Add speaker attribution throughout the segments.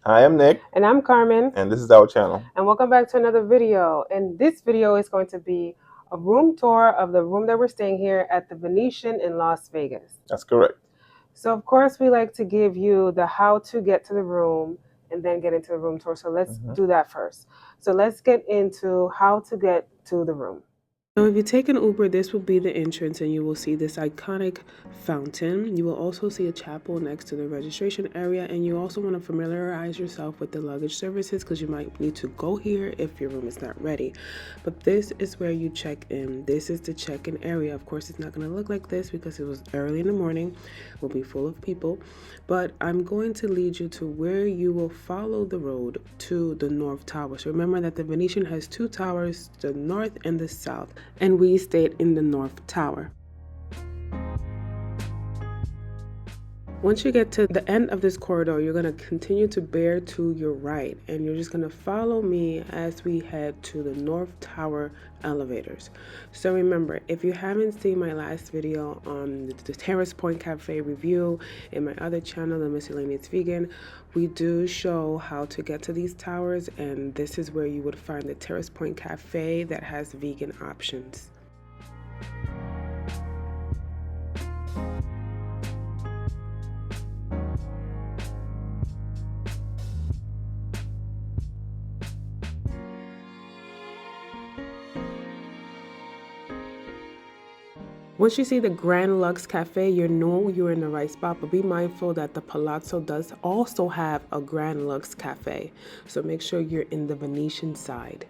Speaker 1: Hi, I'm Nick.
Speaker 2: And I'm Carmen.
Speaker 1: And this is our channel.
Speaker 2: And welcome back to another video. And this video is going to be a room tour of the room that we're staying here at the Venetian in Las Vegas.
Speaker 1: That's correct.
Speaker 2: So, of course, we like to give you the how to get to the room and then get into the room tour. So, let's do that first. So, let's get into how to get to the room. Now, if you take an Uber, this will be the entrance and you will see this iconic fountain. You will also see a chapel next to the registration area, and you also want to familiarize yourself with the luggage services because you might need to go here if your room is not ready. But this is where you check in. This is the check-in area. Of course, it's not going to look like this because it was early in the morning. It will be full of people, but I'm going to lead you to where you will follow the road to the North Tower. So remember that the Venetian has two towers, the north and the south, and we stayed in the North Tower. Once you get to the end of this corridor, you're going to continue to bear to your right, and you're just going to follow me as we head to the North Tower elevators. So remember, if you haven't seen my last video on the Terrace Point Cafe review in my other channel, The Miscellaneous Vegan, we do show how to get to these towers, and this is where you would find the Terrace Point Cafe that has vegan options. Once you see the Grand Lux Cafe, you know you're in the right spot, but be mindful that the Palazzo does also have a Grand Lux Cafe. So make sure you're in the Venetian side.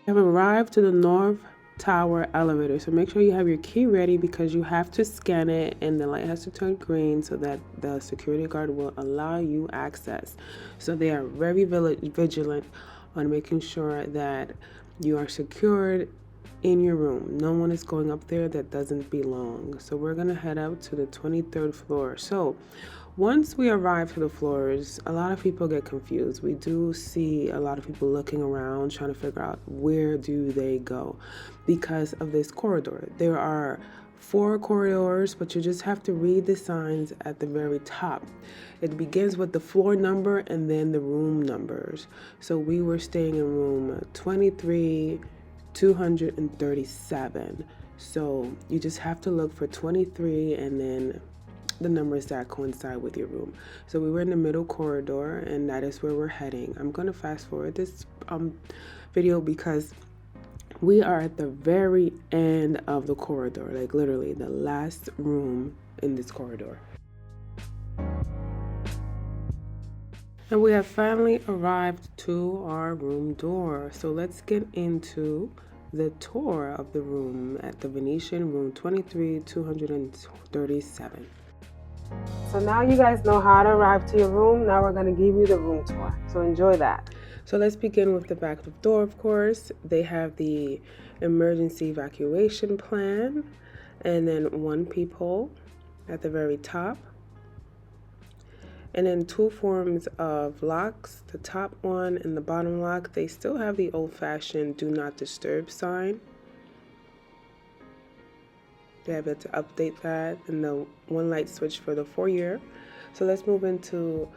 Speaker 2: We have arrived to the North Tower elevator, so make sure you have your key ready because you have to scan it and the light has to turn green so that the security guard will allow you access. So they are very vigilant on making sure that you are secured in your room. No one is going up there that doesn't belong. So we're gonna head up to the 23rd floor. So once we arrive to the floors, a lot of people get confused. We do see a lot of people looking around trying to figure out where do they go because of this corridor. There are 4 corridors, but you just have to read the signs at the very top. It begins with the floor number and then the room numbers. So we were staying in room 23-237. So you just have to look for 23 and then the numbers that coincide with your room. So we were in the middle corridor and that is where we're heading. I'm going to fast forward this video because we are at the very end of the corridor, like literally the last room in this corridor. And we have finally arrived to our room door. So let's get into the tour of the room at the Venetian, room 23-237. So now you guys know how to arrive to your room. Now we're going to give you the room tour. So enjoy that. So let's begin with the back door, of course. They have the emergency evacuation plan and then 1 peephole at the very top. And then 2 forms of locks, the top one and the bottom lock. They still have the old-fashioned do not disturb sign. They have to update that, and the 1 light switch for the foyer. So let's move into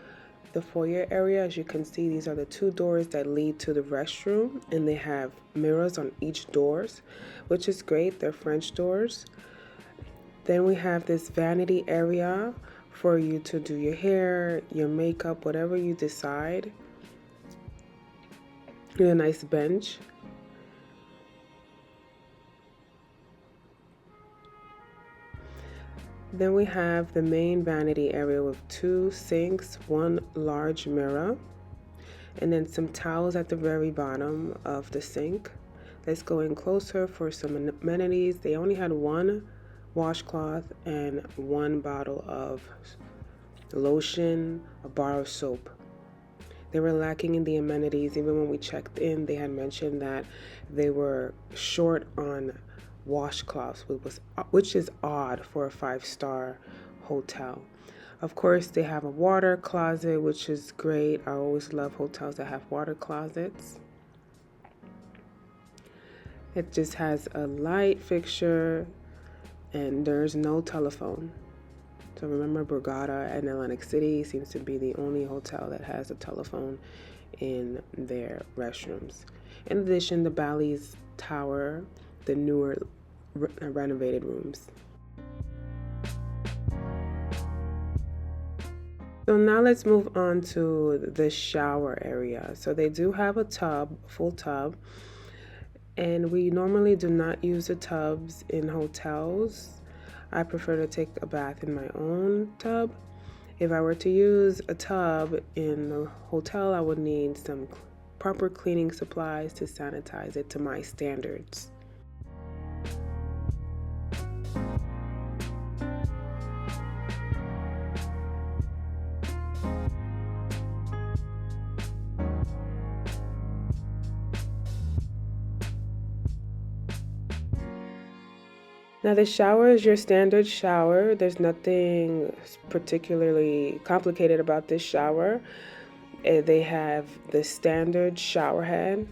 Speaker 2: the foyer area. As you can see, these are the 2 doors that lead to the restroom, and they have mirrors on each doors, which is great. They're French doors. Then we have this vanity area for you to do your hair, your makeup, whatever you decide. And a nice bench. Then we have the main vanity area with 2 sinks, 1 large mirror, and then some towels at the very bottom of the sink. Let's go in closer for some amenities. They only had 1 washcloth and 1 bottle of lotion, a bar of soap. They were lacking in the amenities. Even when we checked in, they had mentioned that they were short on washcloths, which is odd for a 5-star hotel. Of course, they have a water closet, which is great. I always love hotels that have water closets. It just has a light fixture and there's no telephone. So remember, Borgata and Atlantic City seems to be the only hotel that has a telephone in their restrooms. In addition, the Bally's Tower, the newer renovated rooms. So now let's move on to the shower area. So they do have a tub, full tub, and we normally do not use the tubs in hotels. I prefer to take a bath in my own tub. If I were to use a tub in a hotel, I would need some proper cleaning supplies to sanitize it to my standards. Now the shower is your standard shower. There's nothing particularly complicated about this shower. They have the standard shower head.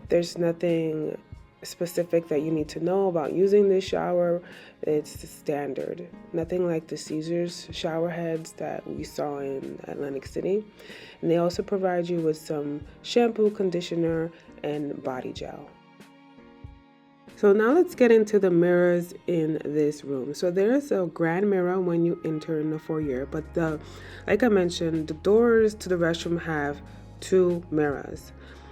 Speaker 2: There's nothing specific that you need to know about using this shower. It's the standard. Nothing like the Caesars shower heads that we saw in Atlantic City. And they also provide you with some shampoo, conditioner, and body gel. So now let's get into the mirrors in this room. So there is a grand mirror when you enter in the foyer, but like I mentioned, the doors to the restroom have 2 mirrors.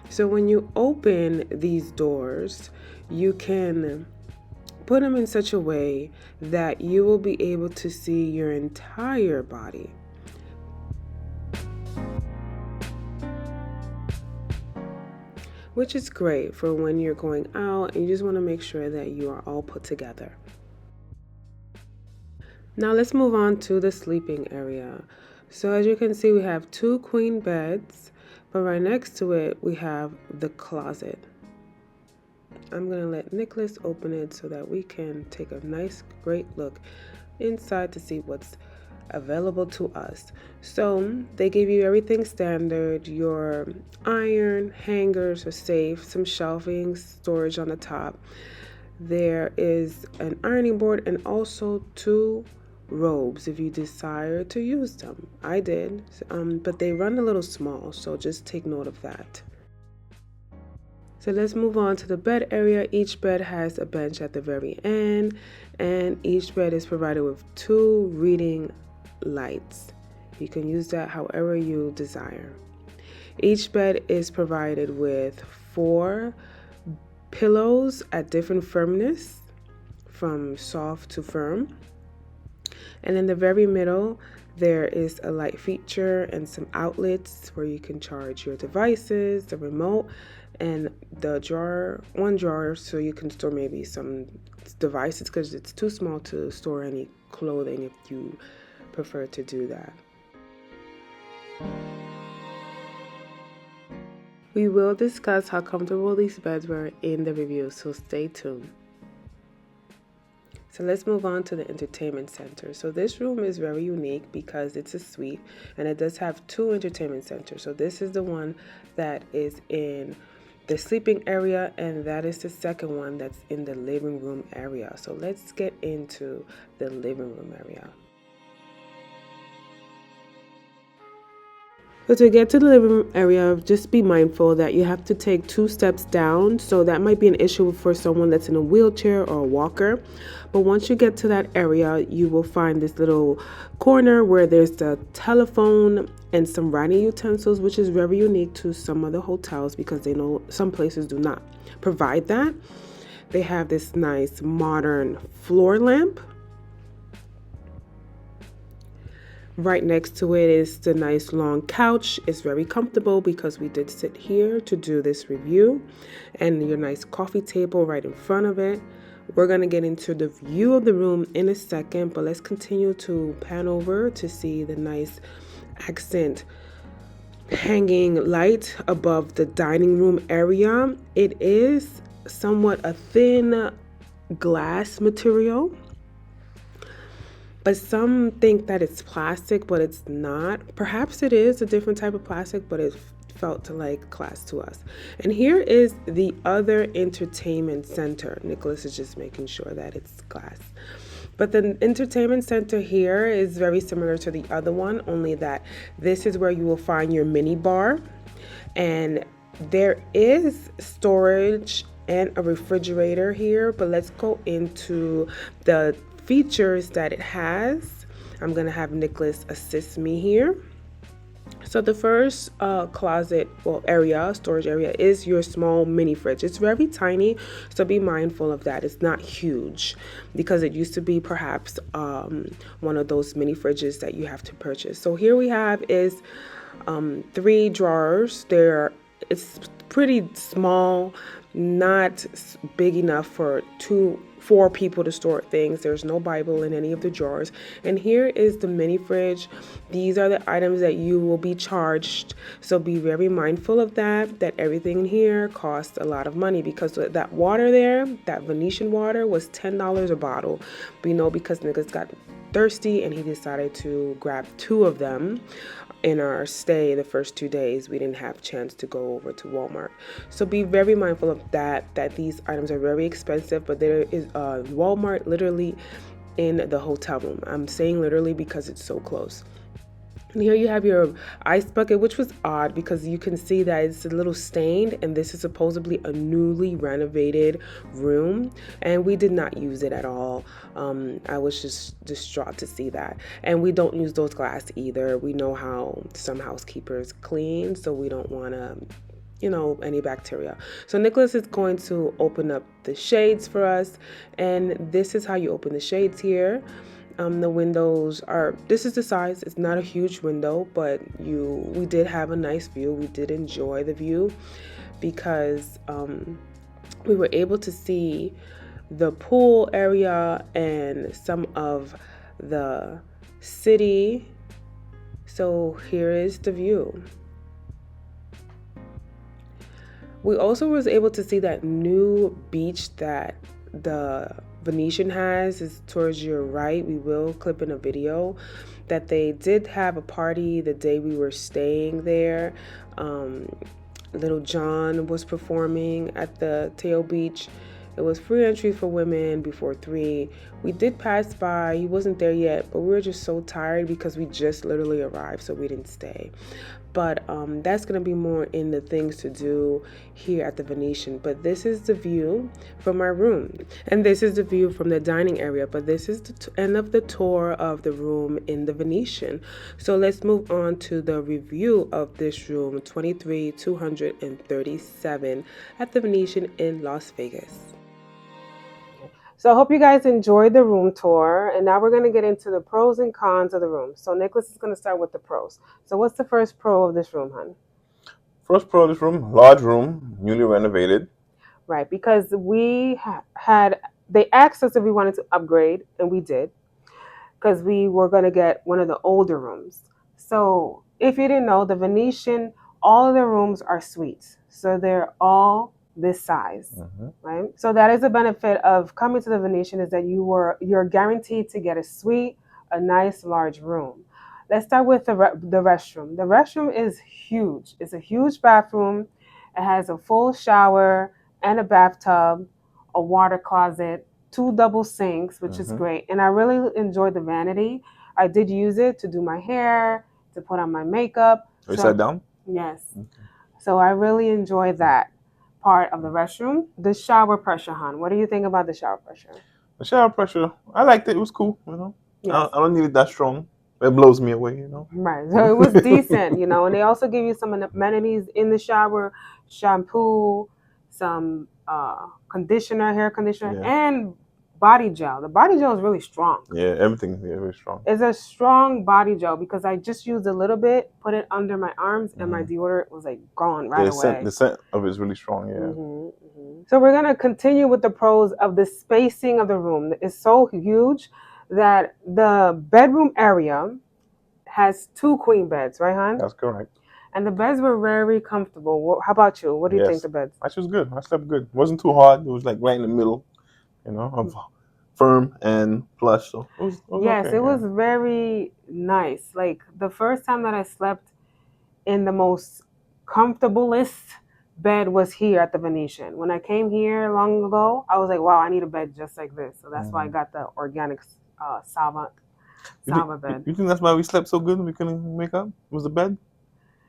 Speaker 2: So when you open these doors, you can put them in such a way that you will be able to see your entire body. Which is great for when you're going out and you just want to make sure that you are all put together. Now let's move on to the sleeping area. So as you can see, we have 2 queen beds, but right next to it, we have the closet. I'm going to let Nicholas open it so that we can take a nice, great look inside to see what's available to us. So they give you everything standard: your iron, hangers, a safe, some shelving, storage on the top. There is an ironing board and also 2 robes if you desire to use them. I did, but they run a little small, so just take note of that. So let's move on to the bed area. Each bed has a bench at the very end, and each bed is provided with 2 reading lights. You can use that however you desire. Each bed is provided with 4 pillows at different firmness, from soft to firm. And in the very middle, there is a light feature and some outlets where you can charge your devices, the remote, and the drawer, 1 drawer, so you can store maybe some devices, because it's too small to store any clothing if you prefer to do that. We will discuss how comfortable these beds were in the review, so stay tuned. So let's move on to the entertainment center. So this room is very unique because it's a suite and it does have 2 entertainment centers. So this is the one that is in the sleeping area, and that is the second one that's in the living room area. So let's get into the living room area. So to get to the living room area, just be mindful that you have to take 2 steps down. So that might be an issue for someone that's in a wheelchair or a walker. But once you get to that area, you will find this little corner where there's the telephone and some writing utensils, which is very unique to some of the hotels because they know some places do not provide that. They have this nice modern floor lamp. Right next to it is the nice long couch. It's very comfortable because we did sit here to do this review, and your nice coffee table right in front of it. We're going to get into the view of the room in a second, but let's continue to pan over to see the nice accent hanging light above the dining room area. It is somewhat a thin glass material, But some think that it's plastic, but it's not. Perhaps it is a different type of plastic, but it felt like glass to us. And here is the other entertainment center. Nicholas is just making sure that it's glass. But the entertainment center here is very similar to the other one, only that this is where you will find your mini bar. And there is storage and a refrigerator here, but let's go into the features that it has. I'm gonna have Nicholas assist me here. So the first storage area is your small mini fridge. It's very tiny, so be mindful of that. It's not huge because it used to be perhaps one of those mini fridges that you have to purchase. So here we have is 3 drawers. It's pretty small, not big enough for 4 people to store things. There's no Bible in any of the drawers. And here is the mini fridge. These are the items that you will be charged. So be very mindful of that everything in here costs a lot of money, because that water there, that Venetian water, was $10 a bottle. We know because niggas got thirsty and he decided to grab 2 of them. In our stay the first 2 days, we didn't have a chance to go over to Walmart. So be very mindful of that these items are very expensive, but there is Walmart literally in the hotel room. I'm saying literally because it's so close. And here you have your ice bucket, which was odd because you can see that it's a little stained, and this is supposedly a newly renovated room, and we did not use it at all. I was just distraught to see that. And we don't use those glass either. We know how some housekeepers clean, so we don't want to any bacteria. So Nicholas is going to open up the shades for us, and this is how you open the shades here. The windows this is the size. It's not a huge window, but we did have a nice view. We did enjoy the view because we were able to see the pool area and some of the city. So here is the view. We also was able to see that new beach that the Venetian has is towards your right. We will clip in a video that they did have a party the day we were staying there. Little John was performing at the Teo Beach. It was free entry for women before 3. We did pass by. He wasn't there yet, but we were just so tired because we just literally arrived, so we didn't stay. But that's going to be more in the things to do here at the Venetian. But this is the view from our room. And this is the view from the dining area. But this is the end of the tour of the room in the Venetian. So let's move on to the review of this room, 23,237 at the Venetian in Las Vegas. So I hope you guys enjoyed the room tour, and now we're going to get into the pros and cons of the room. So Nicholas is going to start with the pros. So what's the first pro of this room, hon?
Speaker 1: First pro of this room, large room, newly renovated.
Speaker 2: Right, because we they asked us if we wanted to upgrade, and we did, because we were going to get one of the older rooms. So if you didn't know, the Venetian, all of the rooms are suites. So they're all this size, right? So that is a benefit of coming to the Venetian, is that you're guaranteed to get a suite, a nice large room. Let's start with the restroom. The restroom is huge. It's a huge bathroom. It has a full shower and a bathtub, a water closet, 2 double sinks, which is great. And I really enjoyed the vanity. I did use it to do my hair, to put on my makeup.
Speaker 1: You sat down?
Speaker 2: Yes. Okay. So I really enjoyed that part of the restroom. The shower pressure, hon. What do you think about the shower pressure?
Speaker 1: The shower pressure, I liked it. It was cool, Yes. I don't need it that strong. It blows me away,
Speaker 2: Right. So it was decent, and they also give you some amenities in the shower, shampoo, some conditioner, hair conditioner, and body gel. The body gel is really strong.
Speaker 1: Yeah, everything is very strong.
Speaker 2: It's a strong body gel because I just used a little bit, put it under my arms, and my deodorant was like gone right away.
Speaker 1: The scent of it is really strong, yeah.
Speaker 2: So we're going to continue with the pros of the spacing of the room. It's so huge that the bedroom area has 2 queen beds, right, hon?
Speaker 1: That's correct.
Speaker 2: And the beds were very comfortable. How about you? What do you think the beds?
Speaker 1: Actually, was good. I slept good. It wasn't too hard. It was like right in the middle, of firm and plush. So it was
Speaker 2: Yes,
Speaker 1: okay.
Speaker 2: it was
Speaker 1: Yeah.
Speaker 2: very nice. Like the first time that I slept in the most comfortablest bed was here at the Venetian. When I came here long ago, I was like, wow, I need a bed just like this. So that's why I got the organic Sava bed.
Speaker 1: You think that's why we slept so good and we couldn't make up? Was the bed?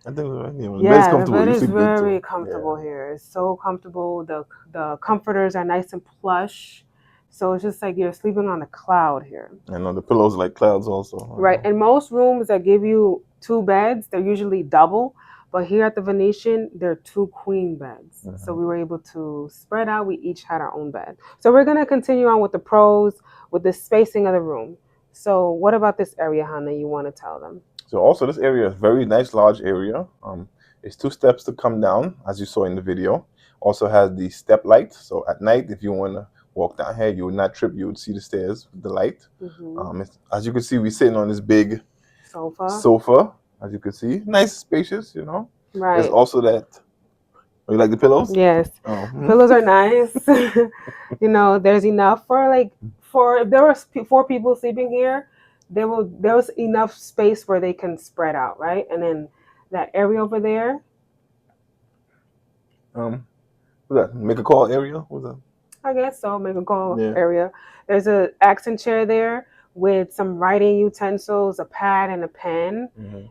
Speaker 1: I think when the bed's
Speaker 2: Yeah, the
Speaker 1: comfortable,
Speaker 2: bed
Speaker 1: you
Speaker 2: is
Speaker 1: sleep good too.
Speaker 2: very comfortable here. It's so comfortable. The comforters are nice and plush. So it's just like you're sleeping on a cloud here.
Speaker 1: I know the pillows are like clouds also.
Speaker 2: Right. In most rooms that give you two beds, they're usually double. But here at the Venetian, they're two queen beds. So we were able to spread out. We each had our own bed. So we're going to continue on with the pros, with the spacing of the room. So what about this area, Hannah, you want to tell them?
Speaker 1: So also this area is very nice, large area. It's 2 steps to come down, as you saw in the video. Also has the step light. So at night, if you want to walk down here, you would not trip. You would see the stairs with the light. As you can see, we're sitting on this big sofa. As you can see, nice, spacious. There's
Speaker 2: Right.
Speaker 1: also that. Oh, you like the pillows?
Speaker 2: Yes.
Speaker 1: Oh,
Speaker 2: The pillows are nice. There's enough for if there was four people sleeping here, there was enough space where they can spread out, right? And then that area over there.
Speaker 1: what's that? Make a call area? What's that?
Speaker 2: I guess so, make a call
Speaker 1: Yeah.
Speaker 2: area. There's a accent chair there with some writing utensils, a pad and a pen,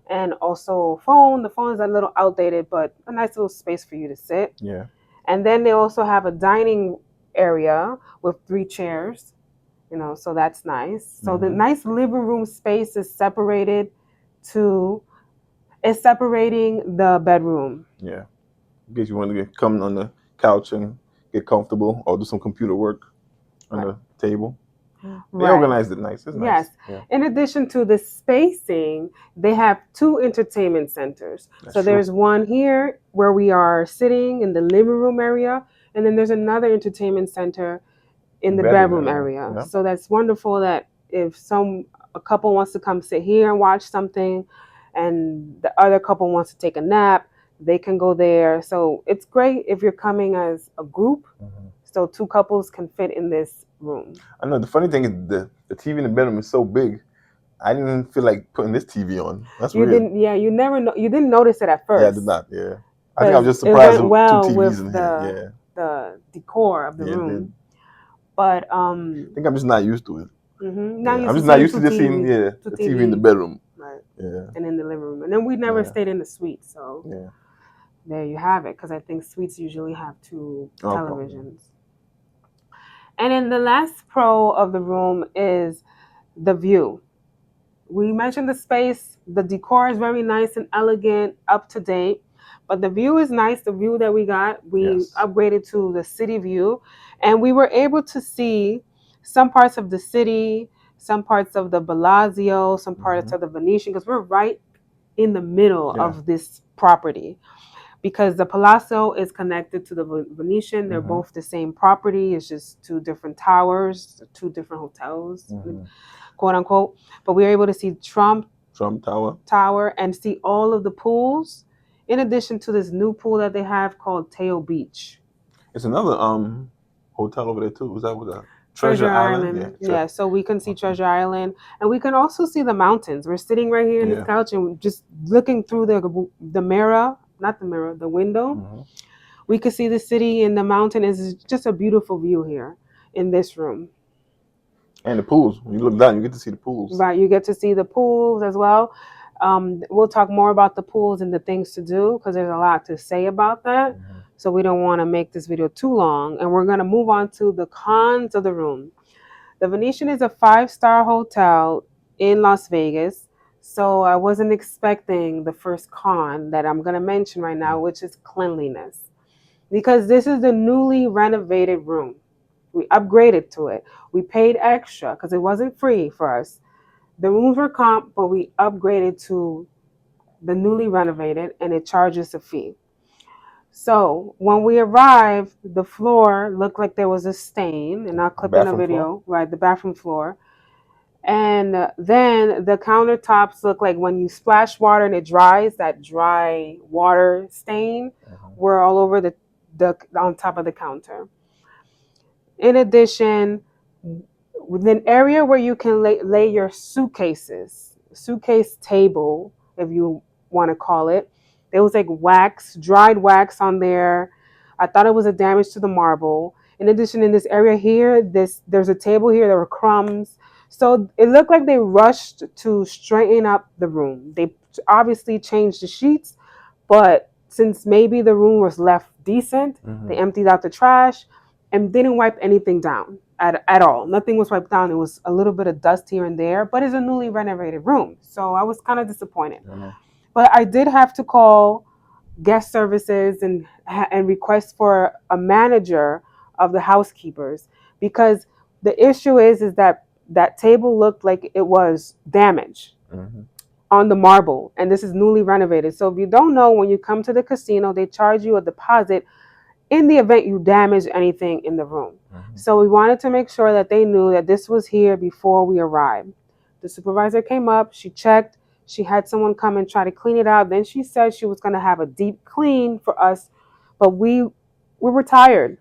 Speaker 2: and also a phone. The phone is a little outdated, but a nice little space for you to sit.
Speaker 1: Yeah.
Speaker 2: And then they also have a dining area with 3 chairs, so that's nice. So the nice living room space is separating the bedroom.
Speaker 1: Yeah. In case you want to come on the couch and get comfortable or do some computer work on the table. They organized it nice. It's nice.
Speaker 2: Yes. Yeah. In addition to the spacing, they have 2 entertainment centers. So there's one here where we are sitting in the living room area, and then there's another entertainment center in the bedroom area. Yeah. So that's wonderful that if a couple wants to come sit here and watch something and the other couple wants to take a nap, they can go there. So it's great if you're coming as a group. So 2 couples can fit in this room.
Speaker 1: I know the funny thing is the TV in the bedroom is so big. I didn't feel like putting this TV on. That's weird.
Speaker 2: You didn't notice it at first.
Speaker 1: Yeah, I did not. Yeah, I think I was just surprised.
Speaker 2: It went well
Speaker 1: 2 TVs
Speaker 2: with
Speaker 1: in here.
Speaker 2: the decor of the room. But
Speaker 1: I think I'm just not used to it.
Speaker 2: I'm
Speaker 1: just not used to just seeing the TV in the bedroom.
Speaker 2: Right. Yeah. And in the living room, and then we never stayed in the suite. So there you have it. Because I think suites usually have 2 televisions. And then the last pro of the room is the view. We mentioned the space. The decor is very nice and elegant, up to date. But the view is nice. The view that we got, we upgraded to the city view. And we were able to see some parts of the city, some parts of the Bellagio, some parts of the Venetian, because we're right in the middle of this property. Because the Palazzo is connected to the Venetian. They're both the same property. It's just 2 different towers, 2 different hotels, quote unquote. But we were able to see Trump Tower and see all of the pools, in addition to this new pool that they have called Teo Beach.
Speaker 1: It's another hotel over there too. Is that what the Treasure Island?
Speaker 2: Yeah, so we can see Treasure Island, and we can also see the mountains. We're sitting right here in this couch and just looking through the mirror. Not the mirror, the window. We could see the city and the mountain. Is just a beautiful view here in this room.
Speaker 1: And the pools. When you look down, you get to see the pools.
Speaker 2: Right, you get to see the pools as well. We'll talk more about the pools and the things to do because there's a lot to say about that. So we don't want to make this video too long. And we're going to move on to the cons of the room. The Venetian is a 5-star hotel in Las Vegas. So I wasn't expecting the first con that I'm going to mention right now, which is cleanliness. Because this is the newly renovated room. We upgraded to it. We paid extra because it wasn't free for us. The rooms were comp, but we upgraded to the newly renovated, and it charges a fee. So when we arrived, the floor looked like there was a stain, and I'll clip in a video, right, the bathroom floor. And then the countertops look like when you splash water and it dries, that dry water stain were all over the on top of the counter. In addition, with an area where you can lay your suitcases, suitcase table, if you want to call it. There was like wax, dried wax on there. I thought it was a damage to the marble. In addition, in this area here, there's a table here. There were crumbs, so it looked like they rushed to straighten up the room. They obviously changed the sheets, but since maybe the room was left decent, they emptied out the trash and didn't wipe anything down at all. Nothing was wiped down. It was a little bit of dust here and there, but it's a newly renovated room. So I was kind of disappointed. But I did have to call guest services and request for a manager of the housekeepers, because the issue is that that table looked like it was damaged on the marble, and this is newly renovated. So if you don't know, when you come to the casino, they charge you a deposit in the event you damage anything in the room. So we wanted to make sure that they knew that this was here before we arrived. The supervisor came up, she checked, she had someone come and try to clean it out. Then she said she was going to have a deep clean for us, but we were tired.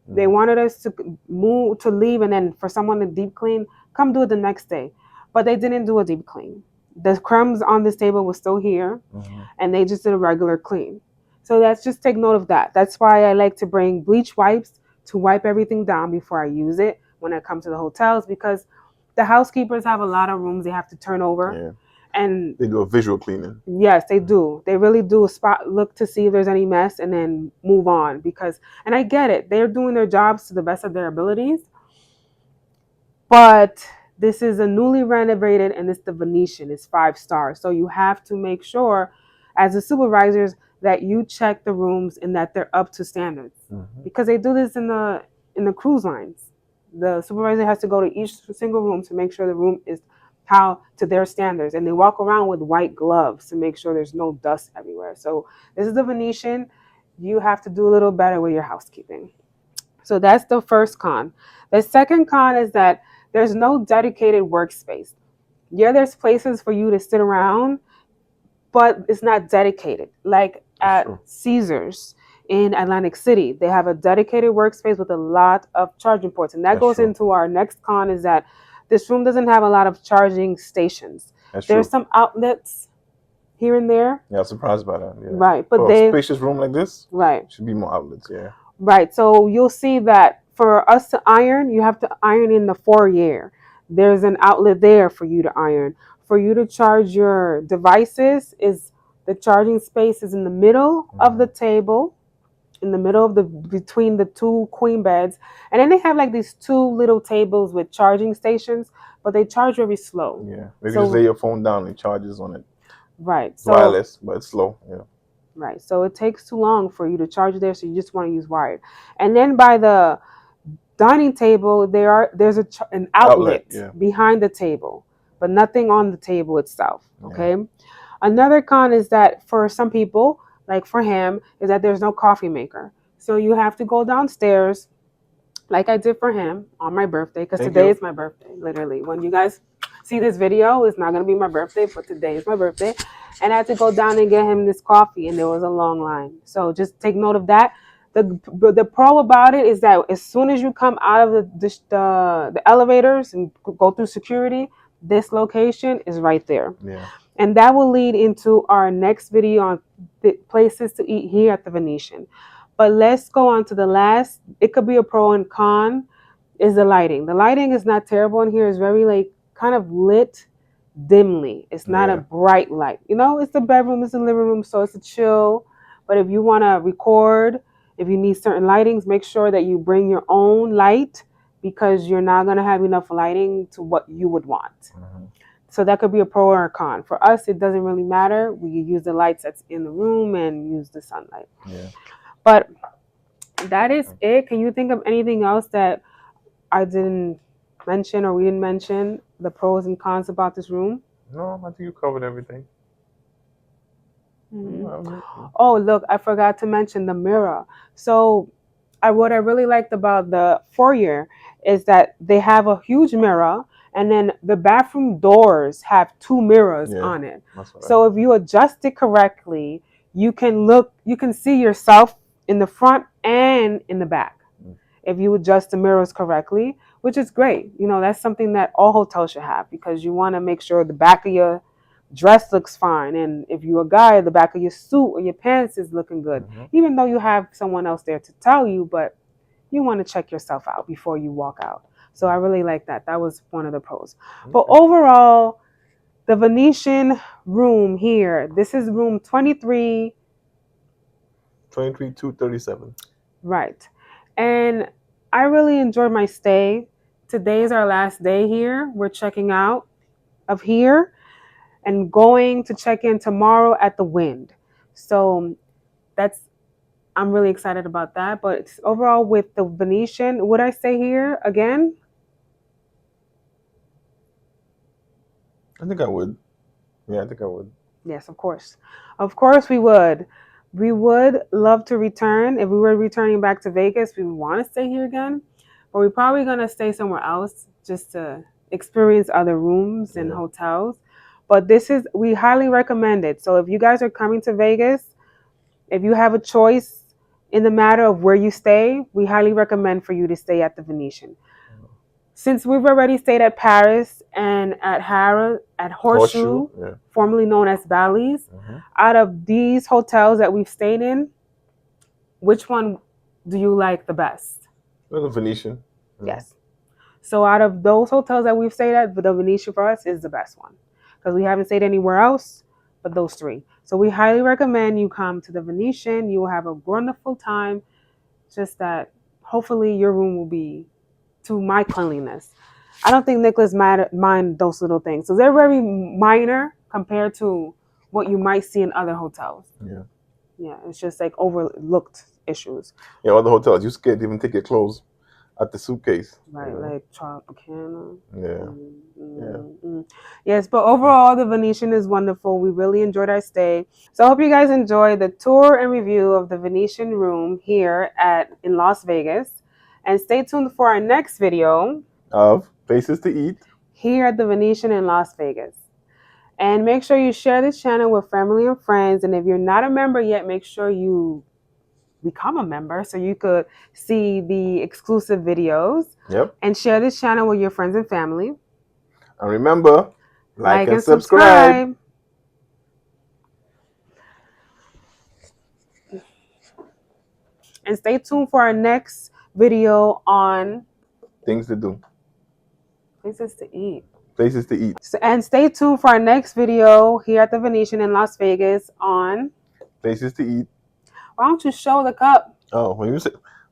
Speaker 2: They wanted us to move to leave, and then for someone to deep clean, come do it the next day. But they didn't do a deep clean. The crumbs on this table was still here, and they just did a regular clean. So let's just take note of that. That's why I like to bring bleach wipes to wipe everything down before I use it when I come to the hotels, because the housekeepers have a lot of rooms they have to turn over.
Speaker 1: Yeah.
Speaker 2: And
Speaker 1: they do a visual cleaning.
Speaker 2: Yes, they do. They really do a spot look to see if there's any mess and then move on, because, and I get it, they're doing their jobs to the best of their abilities. But this is a newly renovated, and it's the Venetian. It's 5 stars. So you have to make sure, as the supervisors, that you check the rooms and that they're up to standards. Because they do this in the cruise lines. The supervisor has to go to each single room to make sure the room is how to their standards, and they walk around with white gloves to make sure there's no dust everywhere. So this is the Venetian. You have to do a little better with your housekeeping. So that's the first con. The second con is that there's no dedicated workspace. Yeah, there's places for you to sit around, but it's not dedicated. Like at Caesars in Atlantic City, they have a dedicated workspace with a lot of charging ports. And that goes into our next con, is that this room doesn't have a lot of charging stations. There's some outlets here and there.
Speaker 1: Yeah, I was surprised by that. Yeah.
Speaker 2: Right. But
Speaker 1: a spacious room like this, should be more outlets, yeah.
Speaker 2: Right. So you'll see that for us to iron, you have to iron in the foyer. There's an outlet there for you to iron. For you to charge your devices, is the charging space is in the middle of the table, in the middle of between the 2 queen beds. And then they have like these 2 little tables with charging stations, but they charge very slow.
Speaker 1: Yeah. Maybe just lay your phone down and charges on it.
Speaker 2: Right. So
Speaker 1: wireless, but it's slow. Yeah.
Speaker 2: Right. So it takes too long for you to charge there, so you just want to use wired. And then by the dining table, there's an outlet behind the table, but nothing on the table itself. Okay. Yeah. Another con is that for some people, like for him, is that there's no coffee maker. So you have to go downstairs, like I did for him on my birthday, because today is my birthday. Literally, when you guys see this video, it's not going to be my birthday, but today is my birthday. And I had to go down and get him this coffee, and there was a long line. So just take note of that. The pro about it is that as soon as you come out of the elevators and go through security, this location is right there. Yeah. And that will lead into our next video on the places to eat here at the Venetian. But let's go on to the last. It could be a pro and con, is the lighting. The lighting is not terrible in here. It's very like kind of lit dimly. It's not a bright light. You know, it's the bedroom, it's the living room, so it's a chill. But if you want to record, if you need certain lightings, make sure that you bring your own light, because you're not going to have enough lighting to what you would want. So that could be a pro or a con. For us, it doesn't really matter. We use the lights that's in the room and use the sunlight. Yeah. But that is it. Can you think of anything else that I didn't mention or we didn't mention, the pros and cons about this room?
Speaker 1: No, I think you covered everything.
Speaker 2: Oh, look, I forgot to mention the mirror. So what I really liked about the foyer is that they have a huge mirror, and then the bathroom doors have 2 mirrors on it. So if you adjust it correctly, you can see yourself in the front and in the back if you adjust the mirrors correctly, which is great. You know, that's something that all hotels should have because you want to make sure the back of your dress looks fine. And if you're a guy, the back of your suit or your pants is looking good, even though you have someone else there to tell you, but you want to check yourself out before you walk out. So I really like that. That was one of the pros. But overall, the Venetian room here, this is room 23.
Speaker 1: 237.
Speaker 2: Right. And I really enjoyed my stay. Today is our last day here. We're checking out of here and going to check in tomorrow at the Wind. So that's I'm really excited about that. But overall, with the Venetian, would I stay here again?
Speaker 1: I think I would. Yeah, I think I would.
Speaker 2: Yes, of course. Of course, we would. We would love to return. If we were returning back to Vegas, we would want to stay here again. But we're probably going to stay somewhere else just to experience other rooms and hotels. But we highly recommend it. So if you guys are coming to Vegas, if you have a choice in the matter of where you stay, we highly recommend for you to stay at the Venetian. Since we've already stayed at Paris and at Horseshoe, formerly known as Bally's, out of these hotels that we've stayed in, which one do you like the best?
Speaker 1: Well, the Venetian.
Speaker 2: Yes. So out of those hotels that we've stayed at, the Venetian for us is the best one because we haven't stayed anywhere else but those three. So we highly recommend you come to the Venetian. You will have a wonderful time. Just that hopefully your room will be to my cleanliness. I don't think Nicholas mind those little things. So they're very minor compared to what you might see in other hotels. Yeah, it's just like overlooked issues.
Speaker 1: Yeah, other hotels, you scared to even take your clothes out the suitcase.
Speaker 2: Right, like Tropicana.
Speaker 1: Yeah.
Speaker 2: Yes, but overall, the Venetian is wonderful. We really enjoyed our stay. So I hope you guys enjoyed the tour and review of the Venetian room here in Las Vegas. And stay tuned for our next video
Speaker 1: of Places to Eat
Speaker 2: here at the Venetian in Las Vegas. And make sure you share this channel with family and friends. And if you're not a member yet, make sure you become a member so you could see the exclusive videos. And share this channel with your friends and family.
Speaker 1: And remember, like and subscribe.
Speaker 2: And stay tuned for our next video on
Speaker 1: things to do.
Speaker 2: Places to eat.
Speaker 1: Places to eat.
Speaker 2: And stay tuned for our next video here at the Venetian in Las Vegas on
Speaker 1: Places to eat.
Speaker 2: Why don't you show the cup?
Speaker 1: Oh, when you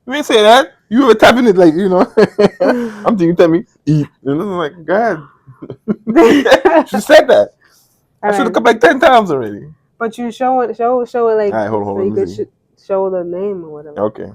Speaker 1: didn't say that. You were tapping it like, I'm thinking you tell me eat. And I'm like, God. She said that. I should have come like 10 times already.
Speaker 2: But you show it like
Speaker 1: all right, hold on.
Speaker 2: so you could show the name or whatever.
Speaker 1: Okay.